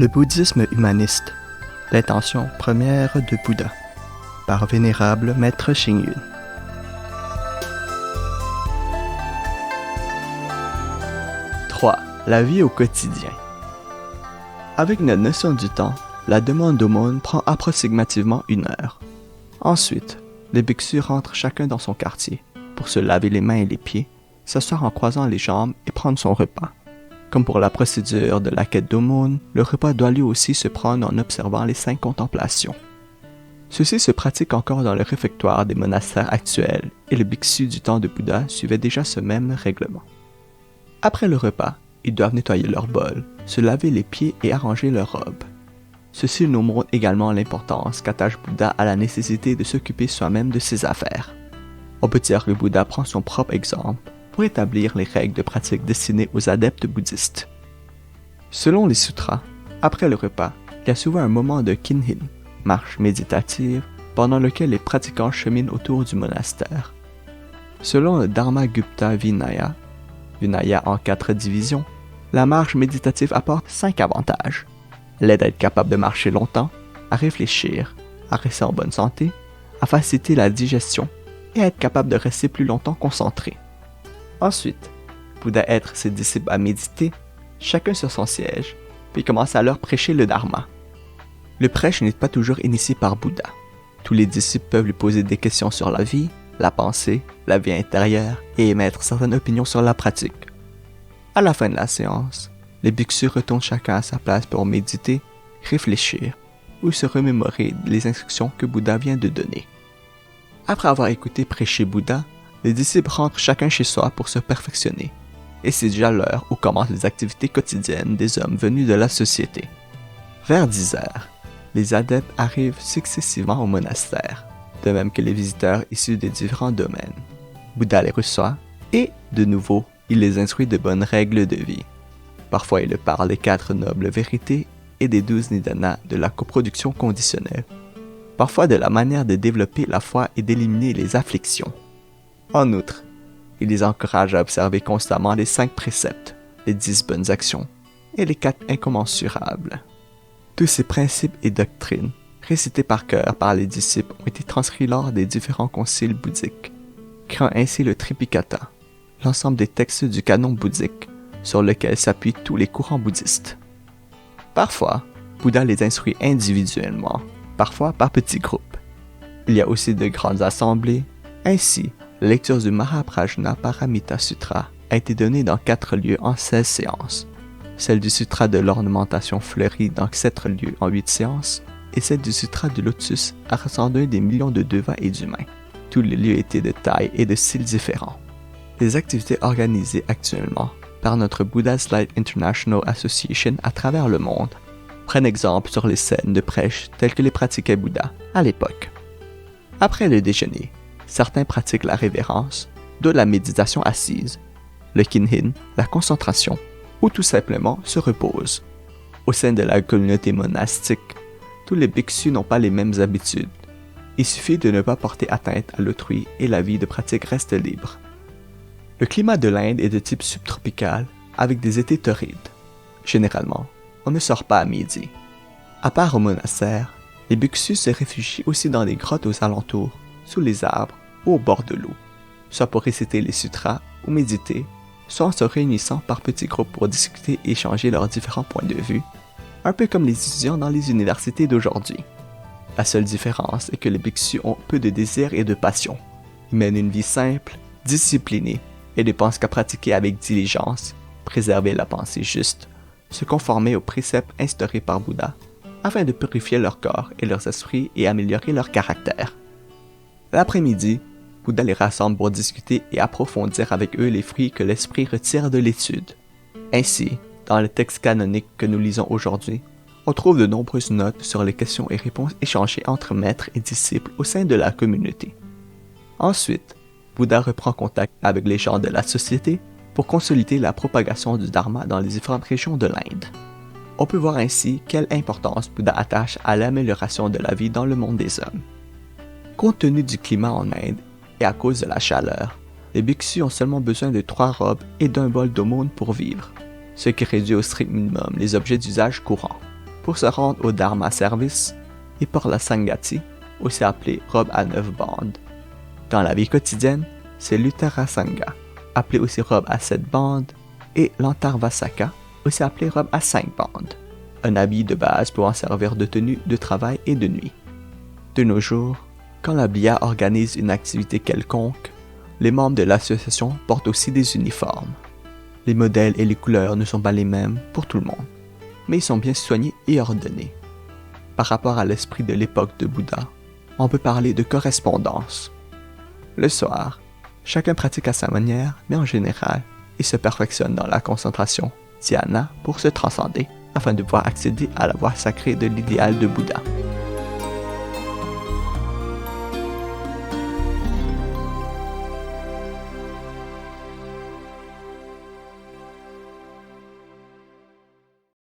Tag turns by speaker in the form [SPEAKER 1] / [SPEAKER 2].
[SPEAKER 1] Le bouddhisme humaniste, l'intention première de Bouddha, par Vénérable Maître Xing Yun. La vie au quotidien. Avec notre notion du temps, la demande d'aumône prend approximativement 1 heure. Ensuite, les bhiksus rentrent chacun dans son quartier pour se laver les mains et les pieds, s'asseoir en croisant les jambes et prendre son repas. Comme pour la procédure de la quête d'aumône, le repas doit lui aussi se prendre en observant les 5 contemplations. Ceci se pratique encore dans le réfectoire des monastères actuels et les bhiksus du temps de Bouddha suivaient déjà ce même règlement. Après le repas, ils doivent nettoyer leur bol, se laver les pieds et arranger leur robe. Ceci nous montre également l'importance qu'attache Bouddha à la nécessité de s'occuper soi-même de ses affaires. On peut dire que Bouddha prend son propre exemple pour établir les règles de pratique destinées aux adeptes bouddhistes. Selon les sutras, après le repas, il y a souvent un moment de kinhin, marche méditative, pendant lequel les pratiquants cheminent autour du monastère. Selon le Dharma-gupta Vinaya en 4 divisions, la marche méditative apporte 5 avantages. Elle aide à être capable de marcher longtemps, à réfléchir, à rester en bonne santé, à faciliter la digestion et à être capable de rester plus longtemps concentré. Ensuite, Bouddha aide ses disciples à méditer, chacun sur son siège, puis commence à leur prêcher le Dharma. Le prêche n'est pas toujours initié par Bouddha. Tous les disciples peuvent lui poser des questions sur la vie, la pensée, la vie intérieure et émettre certaines opinions sur la pratique. À la fin de la séance, les bhiksus retournent chacun à sa place pour méditer, réfléchir ou se remémorer les instructions que Bouddha vient de donner. Après avoir écouté prêcher Bouddha, les disciples rentrent chacun chez soi pour se perfectionner, et c'est déjà l'heure où commencent les activités quotidiennes des hommes venus de la société. Vers 10 heures, les adeptes arrivent successivement au monastère, de même que les visiteurs issus des différents domaines. Bouddha les reçoit et, de nouveau, il les instruit de bonnes règles de vie. Parfois, il leur parle des 4 nobles vérités et des 12 nidanas de la coproduction conditionnelle. Parfois de la manière de développer la foi et d'éliminer les afflictions. En outre, il les encourage à observer constamment les 5 préceptes, les 10 bonnes actions et les 4 incommensurables. Tous ces principes et doctrines, récités par cœur par les disciples, ont été transcrits lors des différents conciles bouddhiques, créant ainsi le Tripitaka, l'ensemble des textes du canon bouddhique, sur lequel s'appuient tous les courants bouddhistes. Parfois, Bouddha les instruit individuellement, parfois par petits groupes. Il y a aussi de grandes assemblées. Ainsi, la lecture du Mahaprajna Paramita Sutra a été donnée dans 4 lieux en 16 séances, celle du Sutra de l'ornementation fleurie dans 7 lieux en 8 séances, et celle du Sutra du Lotus a rassemblé des millions de devas et d'humains. Tous les lieux étaient de taille et de styles différents. Les activités organisées actuellement par notre Buddha's Light International Association à travers le monde prennent exemple sur les scènes de prêche telles que les pratiquait Bouddha à l'époque. Après le déjeuner, certains pratiquent la révérence, d'autres la méditation assise, le kinhin, la concentration, ou tout simplement se reposent. Au sein de la communauté monastique, tous les bhiksus n'ont pas les mêmes habitudes. Il suffit de ne pas porter atteinte à l'autrui et la vie de pratique reste libre. Le climat de l'Inde est de type subtropical, avec des étés torrides. Généralement, on ne sort pas à midi. À part au monastère, les bhiksus se réfugient aussi dans les grottes aux alentours, sous les arbres ou au bord de l'eau, soit pour réciter les sutras ou méditer, soit en se réunissant par petits groupes pour discuter et échanger leurs différents points de vue, un peu comme les étudiants dans les universités d'aujourd'hui. La seule différence est que les bhiksus ont peu de désirs et de passion. Ils mènent une vie simple, disciplinée, et ne pensent qu'à pratiquer avec diligence, préserver la pensée juste, se conformer aux préceptes instaurés par Bouddha, afin de purifier leur corps et leurs esprits et améliorer leur caractère. L'après-midi, Bouddha les rassemble pour discuter et approfondir avec eux les fruits que l'esprit retire de l'étude. Ainsi, dans le texte canonique que nous lisons aujourd'hui, on trouve de nombreuses notes sur les questions et réponses échangées entre maîtres et disciples au sein de la communauté. Ensuite, Bouddha reprend contact avec les gens de la société pour consolider la propagation du Dharma dans les différentes régions de l'Inde. On peut voir ainsi quelle importance Bouddha attache à l'amélioration de la vie dans le monde des hommes. Compte tenu du climat en Inde et à cause de la chaleur, les bhiksus ont seulement besoin de 3 robes et d'un bol d'aumône pour vivre, ce qui réduit au strict minimum les objets d'usage courant. Pour se rendre au Dharma Service, ils portent la Sangati, aussi appelée robe à 9 bandes. Dans la vie quotidienne, c'est l'Uttarasanga, appelée aussi robe à 7 bandes, et l'Antarvasaka, aussi appelée robe à 5 bandes, un habit de base pouvant servir de tenue de travail et de nuit. De nos jours, quand la BIA organise une activité quelconque, les membres de l'association portent aussi des uniformes. Les modèles et les couleurs ne sont pas les mêmes pour tout le monde, mais ils sont bien soignés et ordonnés. Par rapport à l'esprit de l'époque de Bouddha, on peut parler de correspondance. Le soir, chacun pratique à sa manière, mais en général, il se perfectionne dans la concentration, dhyana, pour se transcender, afin de pouvoir accéder à la voie sacrée de l'idéal de Bouddha.